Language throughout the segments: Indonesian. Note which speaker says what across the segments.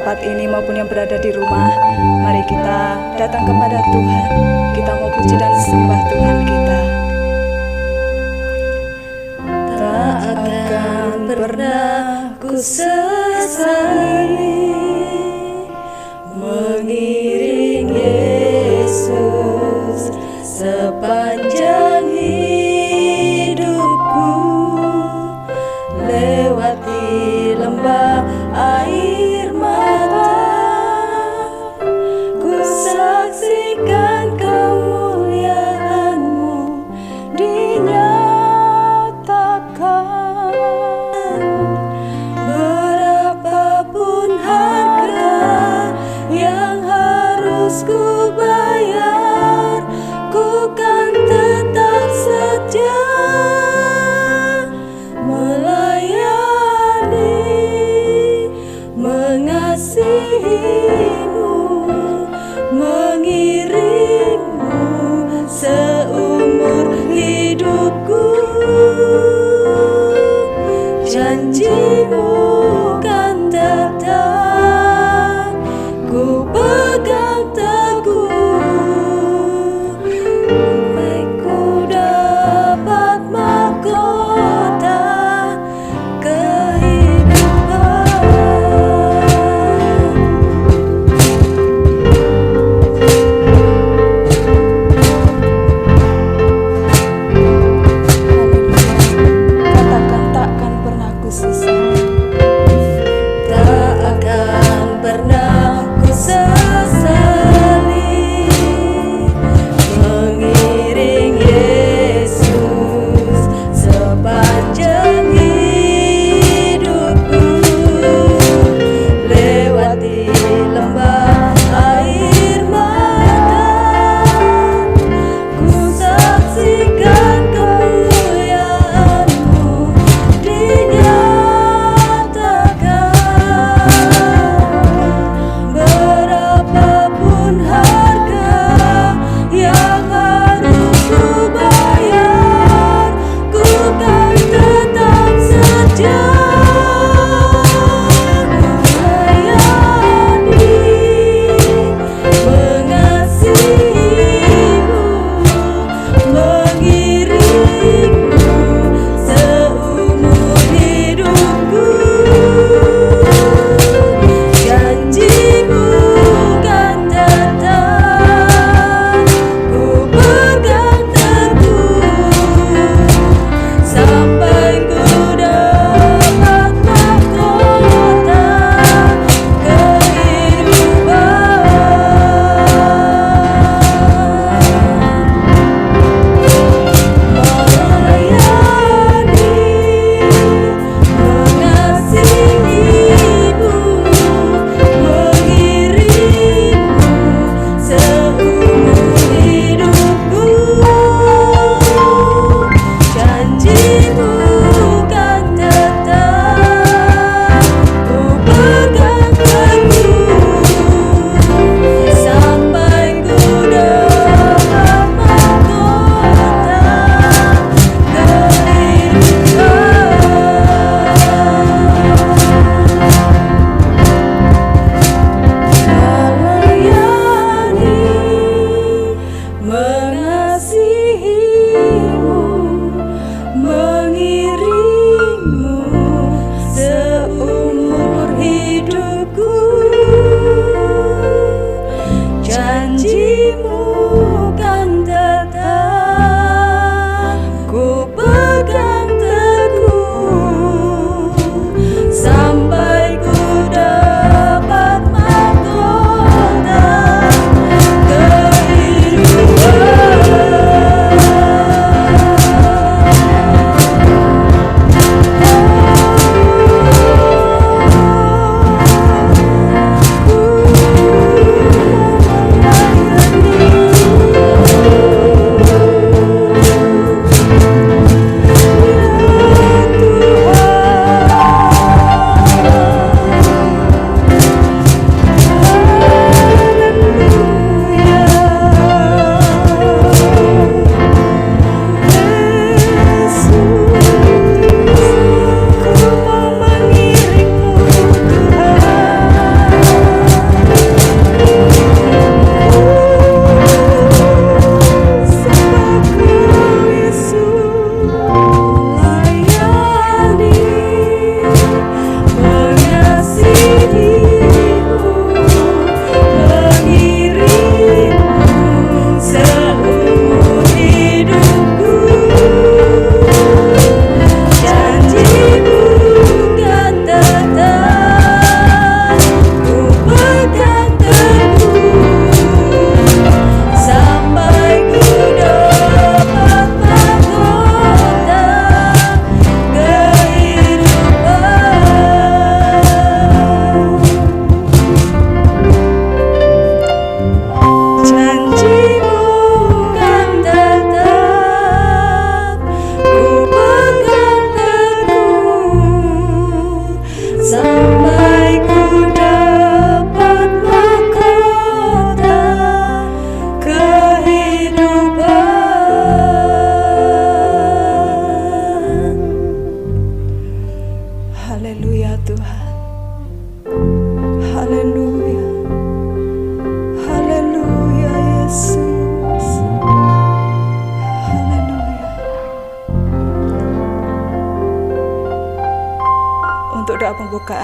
Speaker 1: tempat ini maupun yang berada di rumah, mari kita datang kepada Tuhan. Kita mau puji dan sembah Tuhan kita. Tak akan pernah ku sesali mengiring Yesus sepanjang hidupku, lewati lembah air mata, ku saksikan kemuliaan-Mu dinyatakan. Berapapun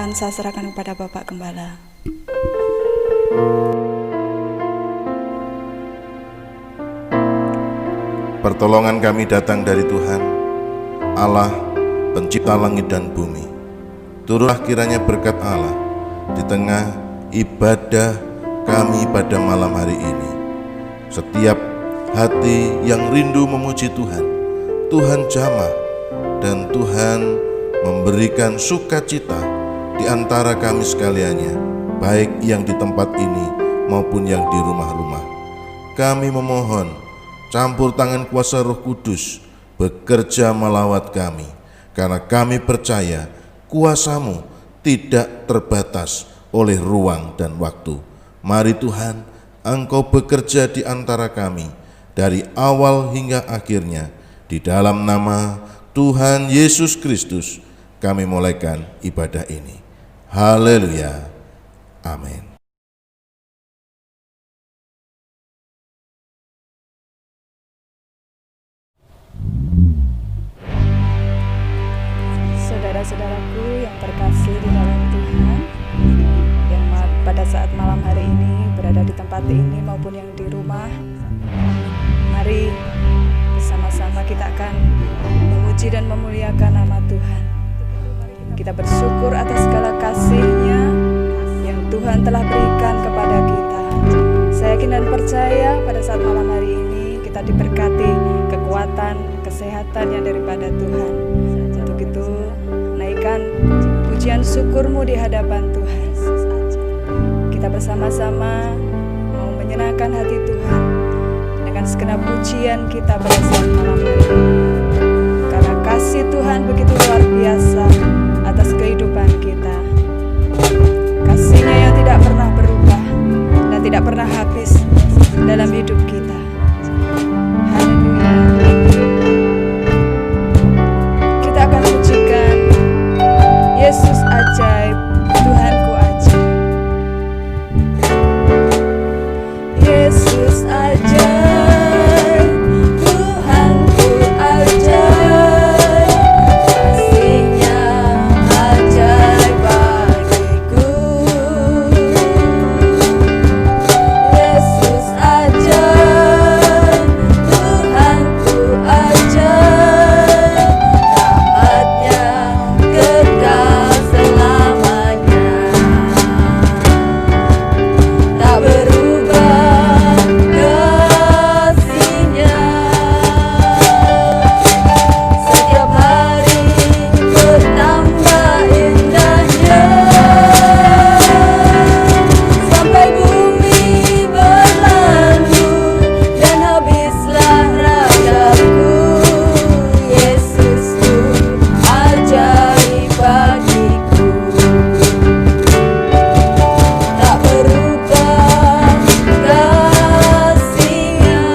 Speaker 1: pembicaraan saya serahkan kepada Bapak Gembala.
Speaker 2: Pertolongan kami datang dari Tuhan, Allah, pencipta langit dan bumi. Turunlah kiranya berkat Allah di tengah ibadah kami pada malam hari ini. Setiap hati yang rindu memuji Tuhan, Tuhan jamah dan Tuhan memberikan sukacita di antara kami sekaliannya, baik yang di tempat ini maupun yang di rumah-rumah. Kami memohon campur tangan kuasa Roh Kudus bekerja melawat kami, karena kami percaya kuasa-Mu tidak terbatas oleh ruang dan waktu. Mari Tuhan, Engkau bekerja di antara kami dari awal hingga akhirnya. Di dalam nama Tuhan Yesus Kristus kami mulaikan ibadah ini. Haleluya. Amin.
Speaker 1: Saudara-saudaraku yang terkasih di dalam Tuhan, yang pada saat malam hari ini berada di tempat ini maupun yang di rumah, mari bersama-sama kita akan memuji dan memuliakan nama Tuhan. Kita bersyukur atas segala kasih-Nya yang Tuhan telah berikan kepada kita. Saya yakin dan percaya pada saat malam hari ini kita diberkati kekuatan, kesehatan yang daripada Tuhan. Untuk itu, naikkan pujian syukur-Mu di hadapan Tuhan. Kita bersama-sama mau menyenangkan hati Tuhan dengan segenap pujian kita pada saat malam hari ini. Karena kasih Tuhan begitu luar biasa atas kehidupan kita. Kasih-Nya yang tidak pernah berubah dan tidak pernah habis dalam hidup kita. Haleluya. Kita akan pujikan Yesus ajaib, Tuhanku ajaib. Yesus ajaib, Tuhanku ajaib. Kasih-Nya ajaib bagiku. Yesus ajaib, Tuhanku ajaib. Rahmat-Nya kekal selamanya, tak berubah kasih-Nya. Setiap hari bertambah indahnya, sampai bumi berlalu dan habislah ragaku. Yesusku ajaib bagiku, tak berubah kasih-Nya.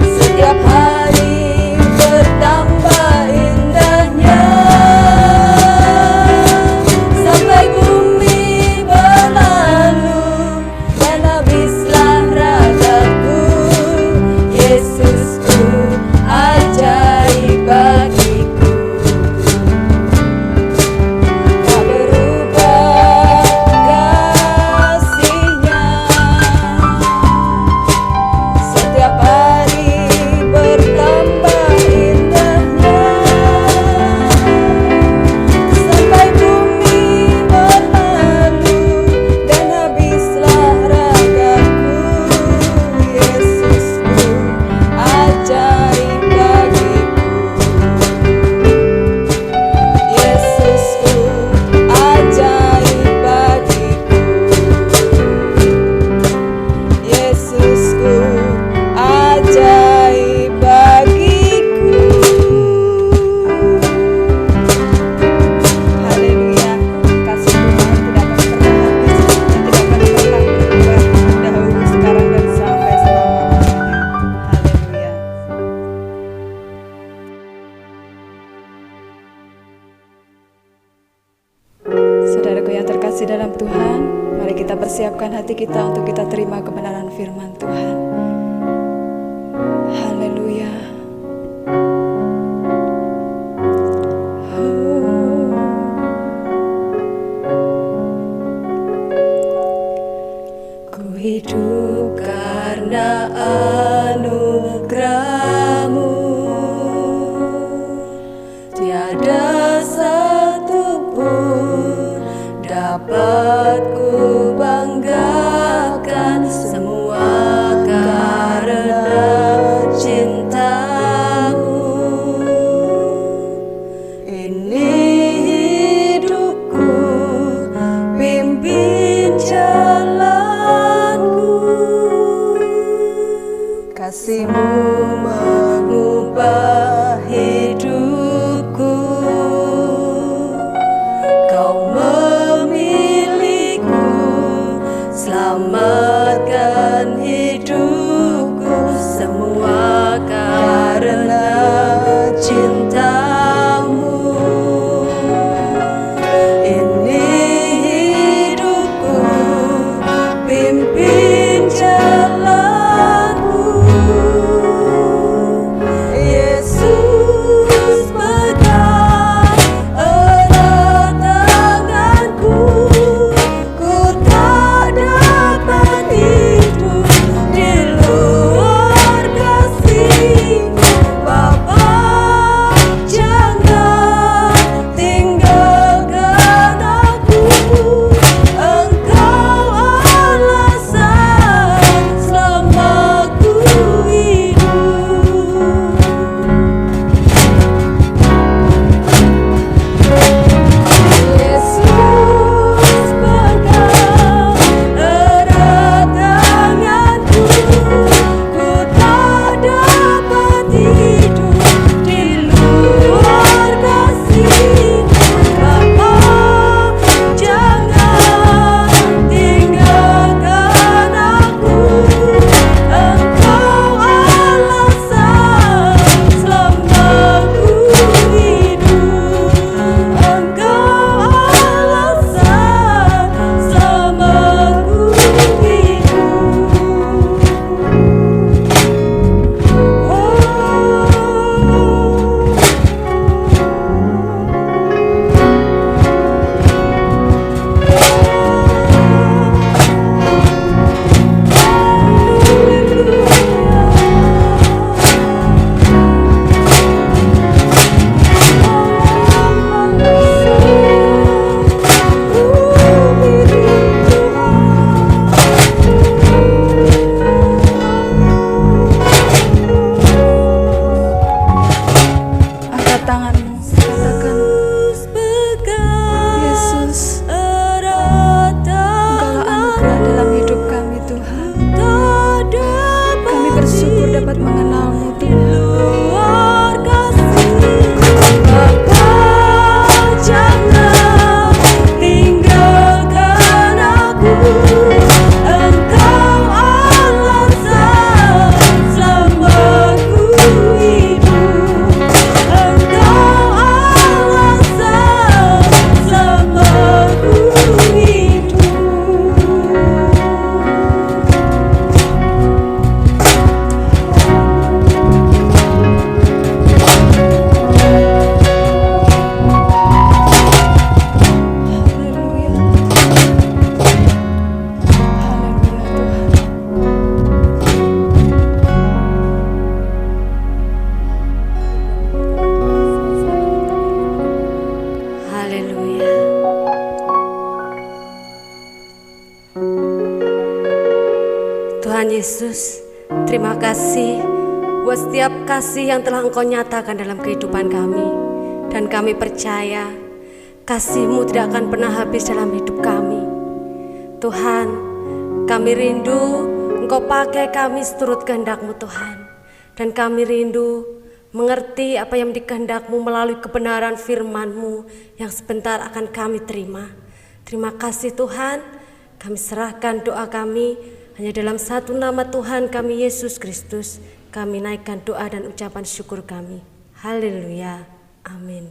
Speaker 1: Setiap hari bertambah indahnya, sampai bumi berlalu dan habislah ragaku. Yesusku ajaib bagiku, tak berubah kasih-Nya. Setiap hari bertambah indahnya, sampai bumi berlalu dan habislah ragaku. Yesusku ajaib bagiku, Yesusku ajaib bagiku, Yesusku ajaib bagiku. Haleluya. Kasih Tuhan tidak akan pernah habis dan tidak akan pernah berubah, dahulu, sekarang, dan sampai selama-lamanya. Haleluya. Saudaraku yang terkasih dalam Tuhan, mari kita persiapkan hati kita untuk kita terima kebenaran firman Tuhan. Haleluya. Oh. hidup karena anugerah-Mu. Tiada satu pun dapat ku banggakan, semua karena cinta-Mu. Ini hidupku, pimpin jalanku. Kasih-Mu mengubah hidupku. Kau memilihku, selamatkan hidupku, semua karena cinta-Mu. Ini hidupku, pimpin jalanku. Yesus pegang erat tanganku, ku tak dapat hidup di luar kasih-Mu. Bapa, jangan tinggalkan aku, Engkau alasan selama ku hidup. Yesus pegang erat tanganku, ku tak dapat hidup di luar kasih-Mu. Bapa, jangan tinggalkan aku, Engkau alasan selama ku hidup. Engkau alasan selama ku hidup. Angkat tanganmu, katakan, Yesus, Engkaulah anugerah dalam hidup kami, Tuhan. Kami bersyukur dapat mengenal-Mu, Tuhan. Bapa, jangan tinggalkan aku, Engkau alasan selama ku hidup. Engkau alasan selama ku hidup. Haleluya. Tuhan Yesus, terima kasih buat setiap kasih yang telah Engkau nyatakan dalam kehidupan kami. Dan kami percaya kasih-Mu tidak akan pernah habis dalam hidup kami. Tuhan, kami rindu Engkau pakai kami seturut kehendak-Mu, Tuhan. Dan kami rindu mengerti apa yang dikehendak-Mu melalui kebenaran firman-Mu yang sebentar akan kami terima. Terima kasih Tuhan, kami serahkan doa kami hanya dalam satu nama Tuhan kami, Yesus Kristus. Kami naikkan doa dan ucapan syukur kami. Haleluya. Amin.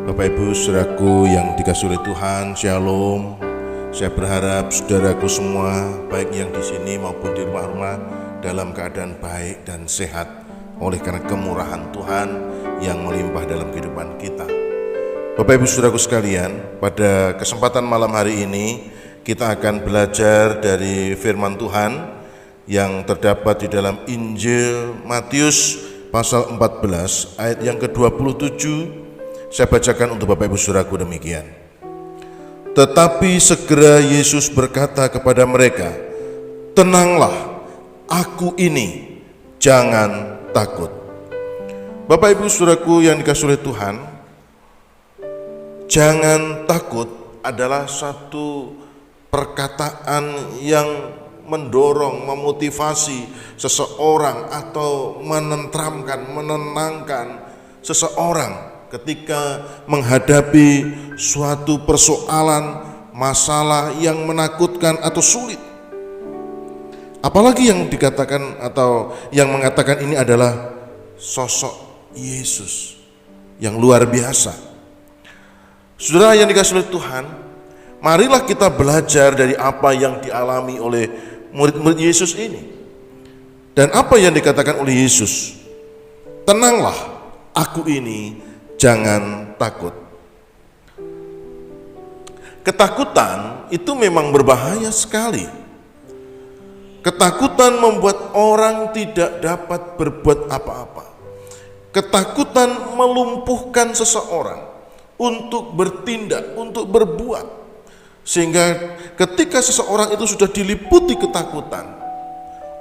Speaker 2: Bapak Bapak Ibu saudaraku yang dikasihi oleh Tuhan, Shalom. Saya berharap saudaraku semua, baik yang di sini maupun di rumah-rumah, dalam keadaan baik dan sehat oleh karena kemurahan Tuhan yang melimpah dalam kehidupan kita. Bapak Ibu saudaraku sekalian, pada kesempatan malam hari ini kita akan belajar dari firman Tuhan yang terdapat di dalam Injil Matius pasal 14 ayat yang ke-27. Saya bacakan untuk Bapak Ibu saudaraku demikian. Tetapi segera Yesus berkata kepada mereka, "Tenanglah, aku ini, jangan takut." Bapak Ibu saudaraku yang dikasihi oleh Tuhan, jangan takut adalah satu perkataan yang mendorong, memotivasi seseorang atau menenteramkan, menenangkan seseorang ketika menghadapi suatu persoalan, masalah yang menakutkan atau sulit. Apalagi yang dikatakan atau yang mengatakan ini adalah sosok Yesus yang luar biasa. Saudara yang dikasihi oleh Tuhan, marilah kita belajar dari apa yang dialami oleh murid-murid Yesus ini. Dan apa yang dikatakan oleh Yesus, "Tenanglah, aku ini, jangan takut." Ketakutan itu memang berbahaya sekali. Ketakutan membuat orang tidak dapat berbuat apa-apa. Ketakutan melumpuhkan seseorang untuk bertindak, untuk berbuat. Sehingga ketika seseorang itu sudah diliputi ketakutan,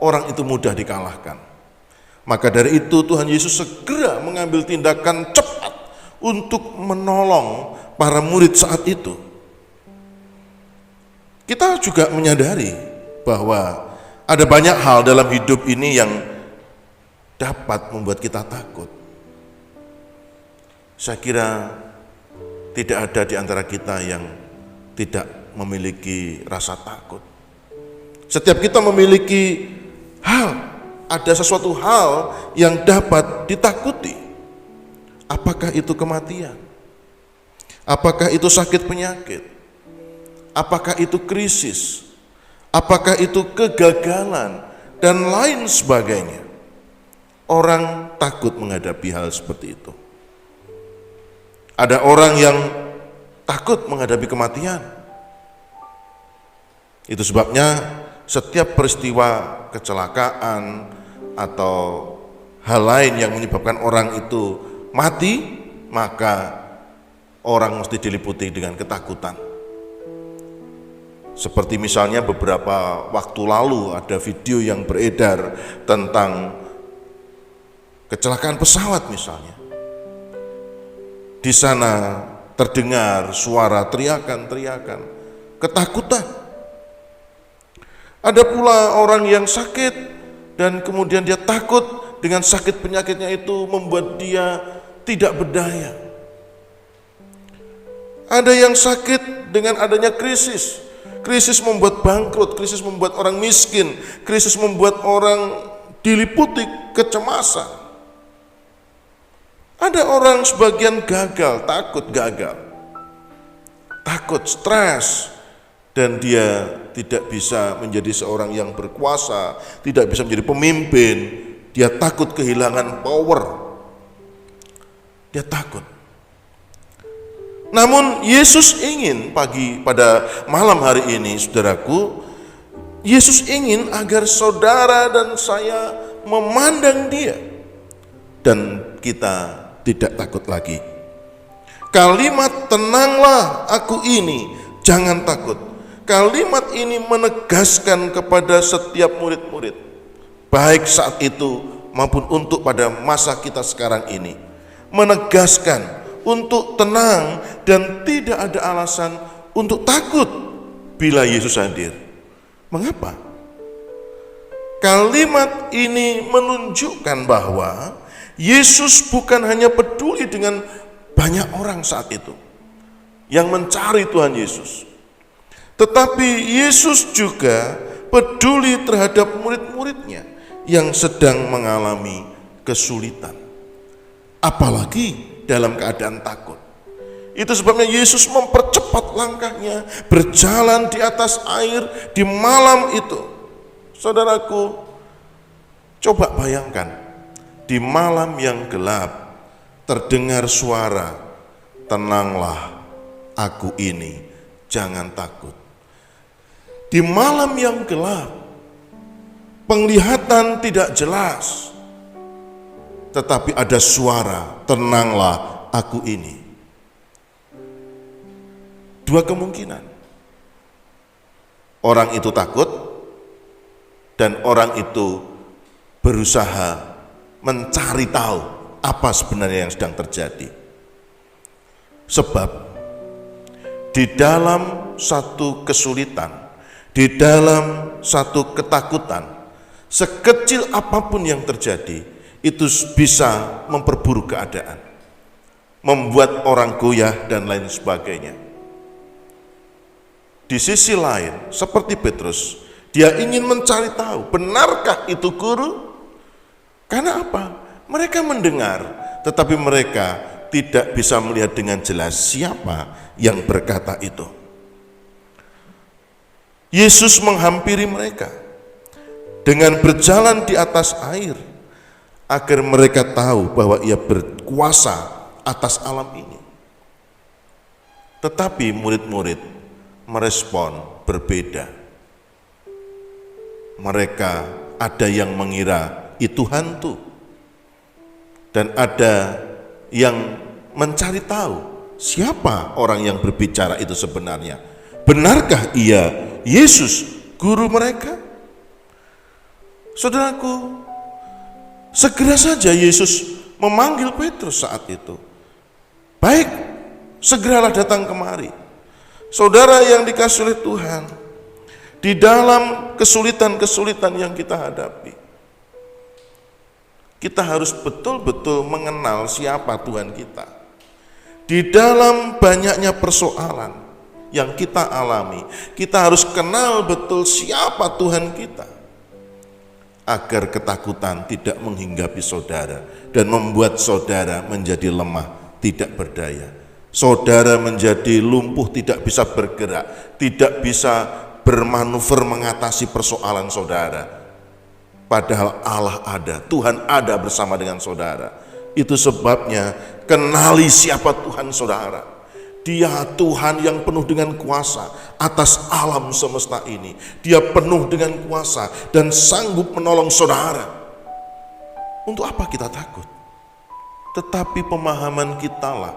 Speaker 2: orang itu mudah dikalahkan. Maka dari itu Tuhan Yesus segera mengambil tindakan cepat untuk menolong para murid saat itu. Kita juga menyadari bahwa ada banyak hal dalam hidup ini yang dapat membuat kita takut. Saya kira tidak ada di antara kita yang tidak memiliki rasa takut. Setiap kita memiliki ada sesuatu hal yang dapat ditakuti. Apakah itu kematian? Apakah itu sakit penyakit? Apakah itu krisis? Apakah itu kegagalan? Dan lain sebagainya. Orang takut menghadapi hal seperti itu. Ada orang yang takut menghadapi kematian. Itu sebabnya setiap peristiwa kecelakaan atau hal lain yang menyebabkan orang itu mati, maka orang mesti diliputi dengan ketakutan. Seperti misalnya beberapa waktu lalu ada video yang beredar tentang kecelakaan pesawat misalnya. Di sana terdengar suara teriakan-teriakan, ketakutan. Ada pula orang yang sakit dan kemudian dia takut dengan sakit penyakitnya itu membuat dia tidak berdaya. Ada yang sakit dengan adanya krisis. Krisis membuat bangkrut, krisis membuat orang miskin, krisis membuat orang diliputi kecemasan. Ada orang sebagian gagal, takut gagal. Takut, stres, dan dia tidak bisa menjadi seorang yang berkuasa, tidak bisa menjadi pemimpin. Dia takut kehilangan power. Dia takut. Namun Yesus ingin pada malam hari ini, saudaraku, Yesus ingin agar saudara dan saya memandang Dia dan kita tidak takut lagi. Kalimat "tenanglah, aku ini, jangan takut." Kalimat ini menegaskan kepada setiap murid-murid, baik saat itu maupun untuk pada masa kita sekarang ini, menegaskan untuk tenang dan tidak ada alasan untuk takut bila Yesus hadir. Mengapa? Kalimat ini menunjukkan bahwa Yesus bukan hanya peduli dengan banyak orang saat itu yang mencari Tuhan Yesus, tetapi Yesus juga peduli terhadap murid-muridnya yang sedang mengalami kesulitan, apalagi dalam keadaan takut. Itu sebabnya Yesus mempercepat langkahnya, berjalan di atas air di malam itu. Saudaraku, coba bayangkan, di malam yang gelap terdengar suara, "Tenanglah, aku ini, jangan takut." Di malam yang gelap, penglihatan tidak jelas, tetapi ada suara, "Tenanglah, aku ini." Dua kemungkinan. Orang itu takut dan orang itu berusaha mencari tahu apa sebenarnya yang sedang terjadi. Sebab di dalam satu kesulitan, di dalam satu ketakutan, sekecil apapun yang terjadi, itu bisa memperburuk keadaan, membuat orang goyah dan lain sebagainya. Di sisi lain, seperti Petrus, dia ingin mencari tahu, benarkah itu guru? Karena apa? Mereka mendengar, tetapi mereka tidak bisa melihat dengan jelas siapa yang berkata itu. Yesus menghampiri mereka dengan berjalan di atas air, agar mereka tahu bahwa ia berkuasa atas alam ini. Tetapi murid-murid merespon berbeda. Mereka ada yang mengira itu hantu, dan ada yang mencari tahu siapa orang yang berbicara itu sebenarnya. Benarkah ia Yesus, guru mereka? Saudaraku, segera saja Yesus memanggil Petrus saat itu. "Baik, segeralah datang kemari." Saudara yang dikasihi oleh Tuhan, di dalam kesulitan-kesulitan yang kita hadapi, kita harus betul-betul mengenal siapa Tuhan kita. Di dalam banyaknya persoalan yang kita alami, kita harus kenal betul siapa Tuhan kita, agar ketakutan tidak menghinggapi saudara dan membuat saudara menjadi lemah, tidak berdaya. Saudara menjadi lumpuh, tidak bisa bergerak, tidak bisa bermanuver mengatasi persoalan saudara. Padahal Allah ada, Tuhan ada bersama dengan saudara. Itu sebabnya kenali siapa Tuhan saudara. Dia Tuhan yang penuh dengan kuasa atas alam semesta ini. Dia penuh dengan kuasa dan sanggup menolong saudara. Untuk apa kita takut? Tetapi pemahaman kita lah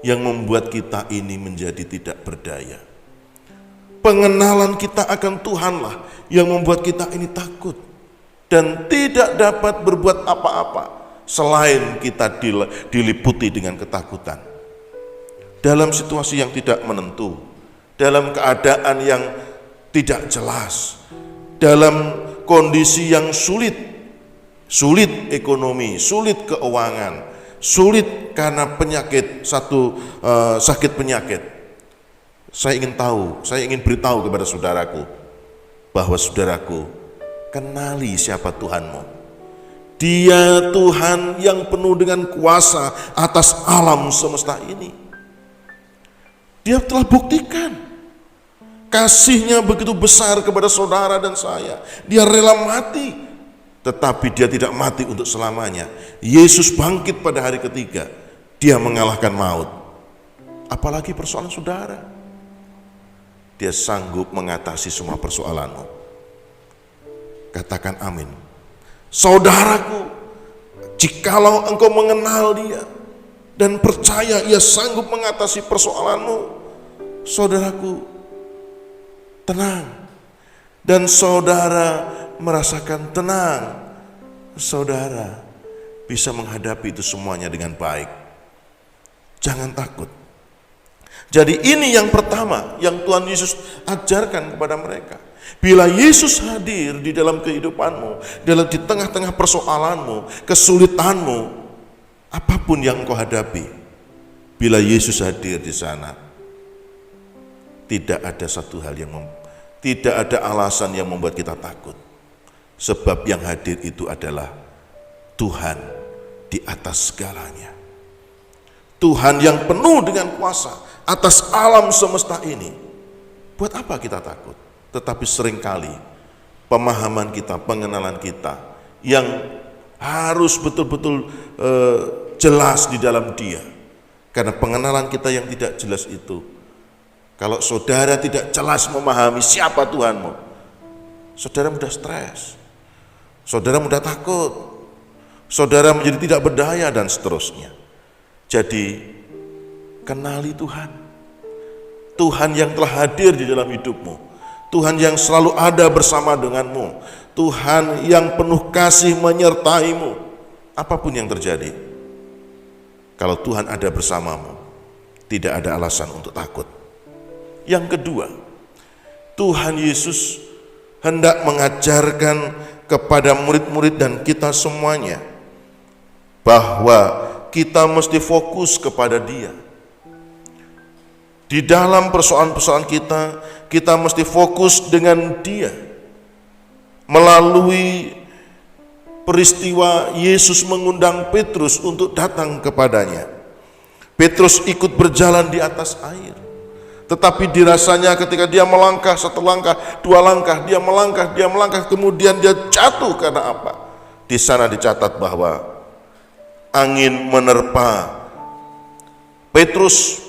Speaker 2: yang membuat kita ini menjadi tidak berdaya. Pengenalan kita akan Tuhanlah yang membuat kita ini takut dan tidak dapat berbuat apa-apa selain kita diliputi dengan ketakutan. Dalam situasi yang tidak menentu, dalam keadaan yang tidak jelas, dalam kondisi yang sulit ekonomi, sulit keuangan, sulit karena penyakit, sakit penyakit. Saya ingin beritahu kepada saudaraku bahwa saudaraku, kenali siapa Tuhanmu. Dia Tuhan yang penuh dengan kuasa atas alam semesta ini. Dia telah buktikan kasih-Nya begitu besar kepada saudara dan saya. Dia rela mati, tetapi dia tidak mati untuk selamanya. Yesus bangkit pada hari ketiga. Dia mengalahkan maut. Apalagi persoalan saudara. Dia sanggup mengatasi semua persoalanmu. Katakan amin. Saudaraku, jikalau engkau mengenal Dia dan percaya Ia sanggup mengatasi persoalanmu, saudaraku, tenang. Dan saudara merasakan tenang, saudara bisa menghadapi itu semuanya dengan baik. Jangan takut. Jadi ini yang pertama yang Tuhan Yesus ajarkan kepada mereka. Bila Yesus hadir di dalam kehidupanmu, di tengah-tengah persoalanmu, kesulitanmu, apapun yang engkau hadapi, bila Yesus hadir di sana, tidak ada satu hal tidak ada alasan yang membuat kita takut. Sebab yang hadir itu adalah Tuhan di atas segalanya. Tuhan yang penuh dengan kuasa atas alam semesta ini. Buat apa kita takut? Tetapi seringkali pemahaman kita, pengenalan kita yang harus betul-betul jelas di dalam Dia. Karena pengenalan kita yang tidak jelas itu, kalau saudara tidak jelas memahami siapa Tuhanmu, saudara mudah stres, saudara mudah takut, saudara menjadi tidak berdaya dan seterusnya. Jadi kenali Tuhan, Tuhan yang telah hadir di dalam hidupmu, Tuhan yang selalu ada bersama denganmu, Tuhan yang penuh kasih menyertaimu. Apapun yang terjadi, kalau Tuhan ada bersamamu, tidak ada alasan untuk takut. Yang kedua, Tuhan Yesus hendak mengajarkan kepada murid-murid dan kita semuanya bahwa kita mesti fokus kepada Dia. Di dalam persoalan-persoalan kita mesti fokus dengan Dia. Melalui peristiwa Yesus mengundang Petrus untuk datang kepadanya. Petrus ikut berjalan di atas air. Tetapi dirasanya ketika dia melangkah satu langkah, dua langkah, dia melangkah, kemudian dia jatuh karena apa? Di sana dicatat bahwa angin menerpa Petrus,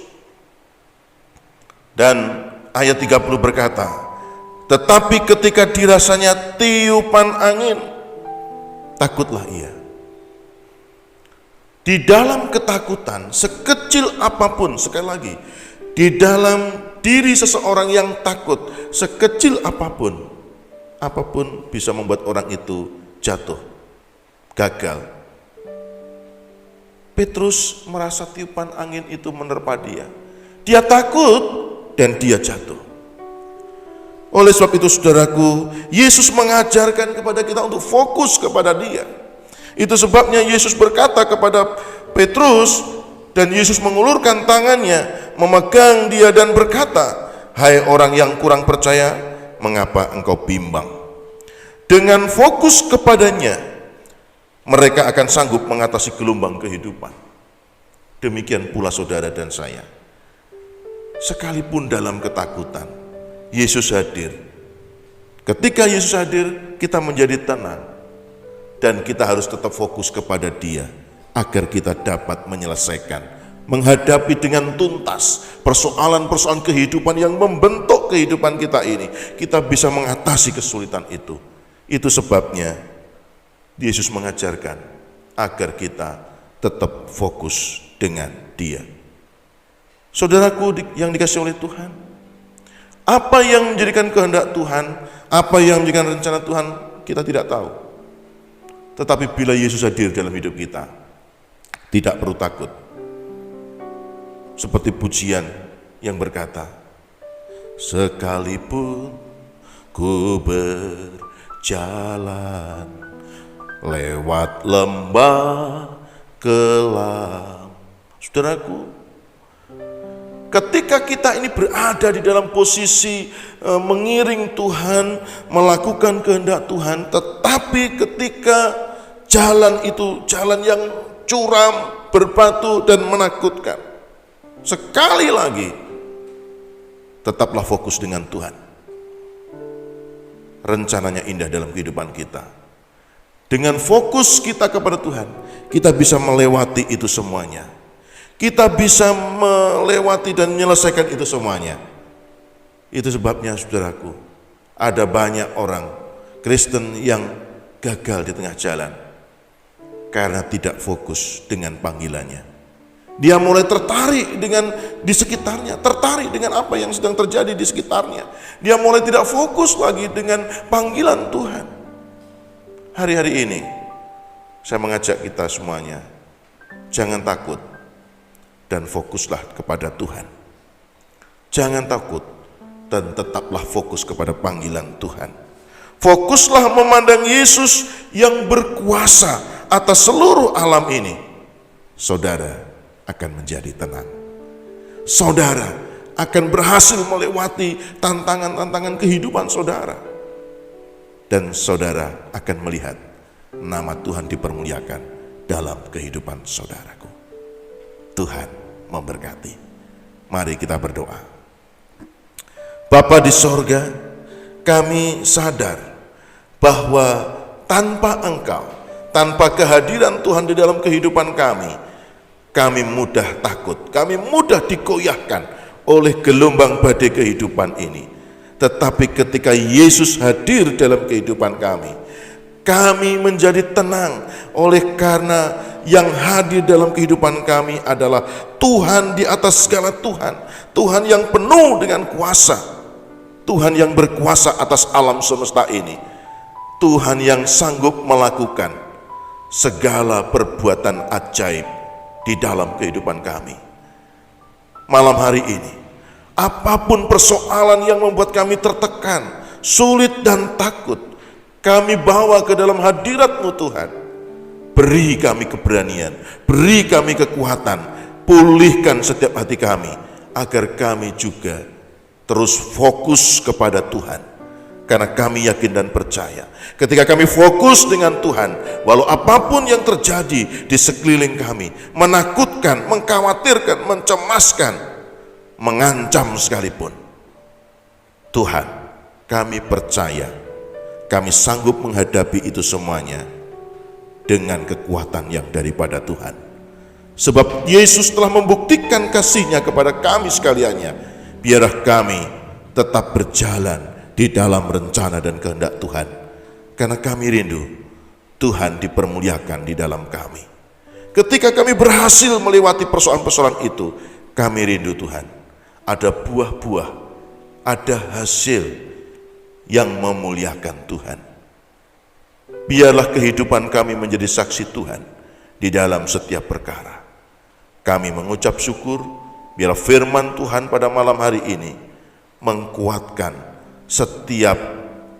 Speaker 2: dan ayat 30 berkata, tetapi ketika dirasanya tiupan angin, takutlah ia. Di dalam ketakutan, sekecil apapun, sekali lagi, di dalam diri seseorang yang takut, sekecil apapun bisa membuat orang itu jatuh, gagal. Petrus merasa tiupan angin itu menerpa dia. Dia takut dan dia jatuh. Oleh sebab itu saudaraku, Yesus mengajarkan kepada kita untuk fokus kepada Dia. Itu sebabnya Yesus berkata kepada Petrus, dan Yesus mengulurkan tangannya, memegang dia dan berkata, hai orang yang kurang percaya, mengapa engkau bimbang? Dengan fokus kepadanya, mereka akan sanggup mengatasi gelombang kehidupan. Demikian pula saudara dan saya. Sekalipun dalam ketakutan, Yesus hadir. Ketika Yesus hadir, kita menjadi tenang. Dan kita harus tetap fokus kepada Dia, agar kita dapat menyelesaikan, menghadapi dengan tuntas persoalan-persoalan kehidupan yang membentuk kehidupan kita ini. Kita bisa mengatasi kesulitan itu. Itu sebabnya Yesus mengajarkan agar kita tetap fokus dengan Dia. Saudaraku yang dikasihi oleh Tuhan, apa yang menjadikan kehendak Tuhan, apa yang menjadikan rencana Tuhan, kita tidak tahu. Tetapi bila Yesus hadir dalam hidup kita, tidak perlu takut. Seperti pujian yang berkata, sekalipun ku berjalan lewat lembah kelam. Saudaraku, ketika kita ini berada di dalam posisi mengiring Tuhan, melakukan kehendak Tuhan, tetapi ketika jalan itu jalan yang curam, berbatu dan menakutkan, sekali lagi tetaplah fokus dengan Tuhan. Rencananya indah dalam kehidupan kita. Dengan fokus kita kepada Tuhan, kita bisa melewati itu semuanya. Kita bisa melewati dan menyelesaikan itu semuanya. Itu sebabnya saudaraku, ada banyak orang Kristen yang gagal di tengah jalan karena tidak fokus dengan panggilannya. Dia mulai tertarik dengan di sekitarnya, tertarik dengan apa yang sedang terjadi di sekitarnya. Dia mulai tidak fokus lagi dengan panggilan Tuhan. Hari-hari ini saya mengajak kita semuanya, jangan takut dan fokuslah kepada Tuhan. Jangan takut dan tetaplah fokus kepada panggilan Tuhan. Fokuslah memandang Yesus yang berkuasa atas seluruh alam ini. Saudara akan menjadi tenang. Saudara akan berhasil melewati tantangan-tantangan kehidupan saudara. Dan saudara akan melihat nama Tuhan dipermuliakan dalam kehidupan saudaraku. Tuhan memberkati. Mari kita berdoa. Bapa di sorga, kami sadar bahwa tanpa Engkau, tanpa kehadiran Tuhan di dalam kehidupan kami mudah takut, kami mudah digoyahkan oleh gelombang badai kehidupan ini. Tetapi ketika Yesus hadir dalam kehidupan kami menjadi tenang oleh karena yang hadir dalam kehidupan kami adalah Tuhan di atas segala Tuhan, Tuhan yang penuh dengan kuasa, Tuhan yang berkuasa atas alam semesta ini, Tuhan yang sanggup melakukan segala perbuatan ajaib di dalam kehidupan kami. Malam hari ini, apapun persoalan yang membuat kami tertekan, sulit dan takut, kami bawa ke dalam hadirat-Mu Tuhan. Beri kami keberanian, beri kami kekuatan, pulihkan setiap hati kami, agar kami juga terus fokus kepada Tuhan. Karena kami yakin dan percaya, ketika kami fokus dengan Tuhan, walau apapun yang terjadi di sekeliling kami, menakutkan, mengkhawatirkan, mencemaskan, mengancam sekalipun, Tuhan, kami percaya, kami sanggup menghadapi itu semuanya dengan kekuatan yang daripada Tuhan. Sebab Yesus telah membuktikan kasih-Nya kepada kami sekaliannya. Biarlah kami tetap berjalan di dalam rencana dan kehendak Tuhan, karena kami rindu Tuhan dipermuliakan di dalam kami. Ketika kami berhasil melewati persoalan-persoalan itu, kami rindu Tuhan, ada buah-buah, ada hasil yang memuliakan Tuhan. Biarlah kehidupan kami menjadi saksi Tuhan di dalam setiap perkara. Kami mengucap syukur, biarlah firman Tuhan pada malam hari ini mengkuatkan setiap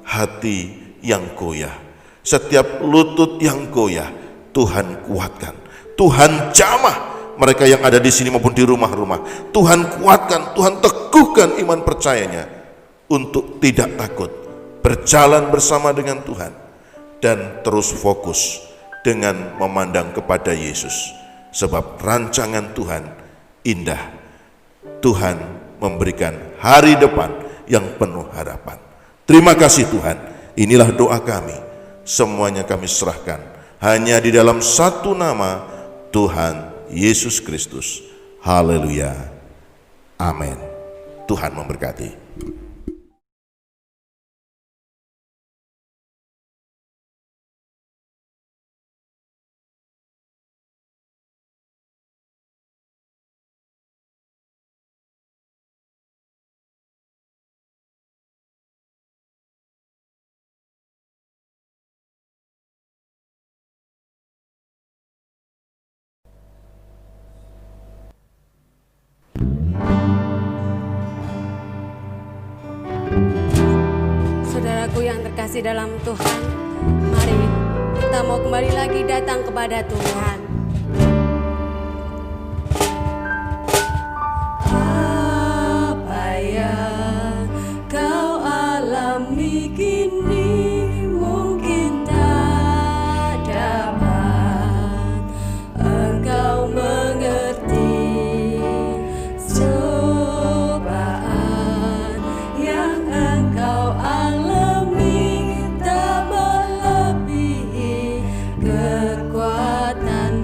Speaker 2: hati yang goyah, setiap lutut yang goyah. Tuhan kuatkan, Tuhan jamah mereka yang ada di sini maupun di rumah-rumah. Tuhan kuatkan, Tuhan teguhkan iman percayanya untuk tidak takut, berjalan bersama dengan Tuhan, dan terus fokus dengan memandang kepada Yesus. Sebab rancangan Tuhan indah, Tuhan memberikan hari depan yang penuh harapan. Terima kasih Tuhan. Inilah doa kami, semuanya kami serahkan hanya di dalam satu nama, Tuhan Yesus Kristus. Haleluya, amin. Tuhan memberkati.
Speaker 3: Saudaraku yang terkasih dalam Tuhan, mari kita mau kembali lagi datang kepada Tuhan. Apa yang kau alami kini mungkin tak dapat engkau mengerti. Cobaan yang engkau alami tak melebihi kekuatan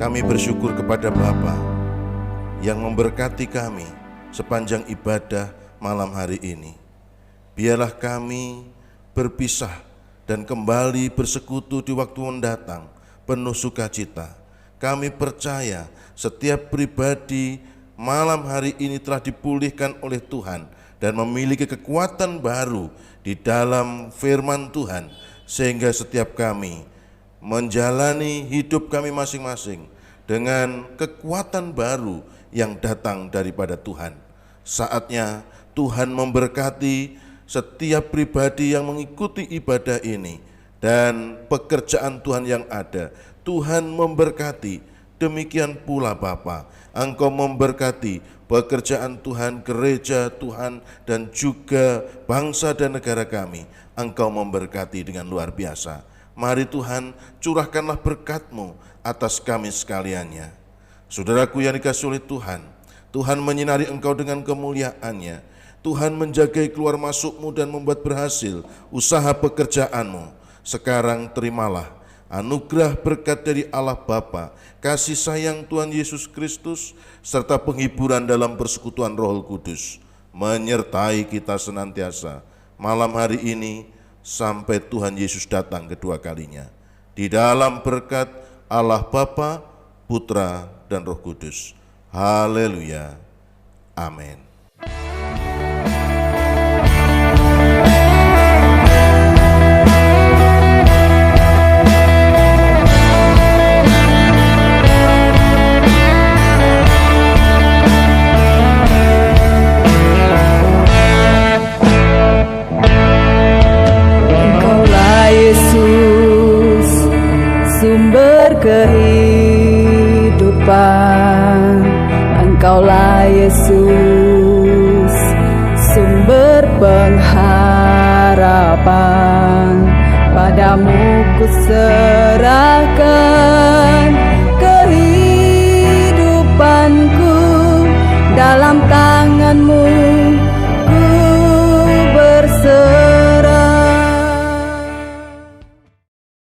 Speaker 2: Kami bersyukur kepada Bapa yang memberkati kami sepanjang ibadah malam hari ini. Biarlah kami berpisah dan kembali bersekutu di waktu mendatang penuh sukacita. Kami percaya setiap pribadi malam hari ini telah dipulihkan oleh Tuhan dan memiliki kekuatan baru di dalam firman Tuhan, sehingga setiap kami menjalani hidup kami masing-masing dengan kekuatan baru yang datang daripada Tuhan. Saatnya Tuhan memberkati setiap pribadi yang mengikuti ibadah ini dan pekerjaan Tuhan yang ada. Tuhan memberkati, demikian pula Bapa, Engkau memberkati pekerjaan Tuhan, gereja Tuhan, dan juga bangsa dan negara kami. Engkau memberkati dengan luar biasa. Mari Tuhan, curahkanlah berkat-Mu atas kami sekaliannya. Saudaraku yang dikasihi oleh Tuhan, Tuhan menyinari engkau dengan kemuliaan-Nya. Tuhan menjagai keluar masuk-Mu dan membuat berhasil usaha pekerjaan-Mu. Sekarang terimalah anugerah berkat dari Allah Bapa, kasih sayang Tuhan Yesus Kristus, serta penghiburan dalam persekutuan Roh Kudus menyertai kita senantiasa malam hari ini sampai Tuhan Yesus datang kedua kalinya. Di dalam berkat Allah Bapa, Putra, dan Roh Kudus. Haleluya. Amin.
Speaker 1: Kehidupan, Engkaulah Yesus, sumber pengharapan. Padamu ku serahkan kehidupanku, dalam tangan-Mu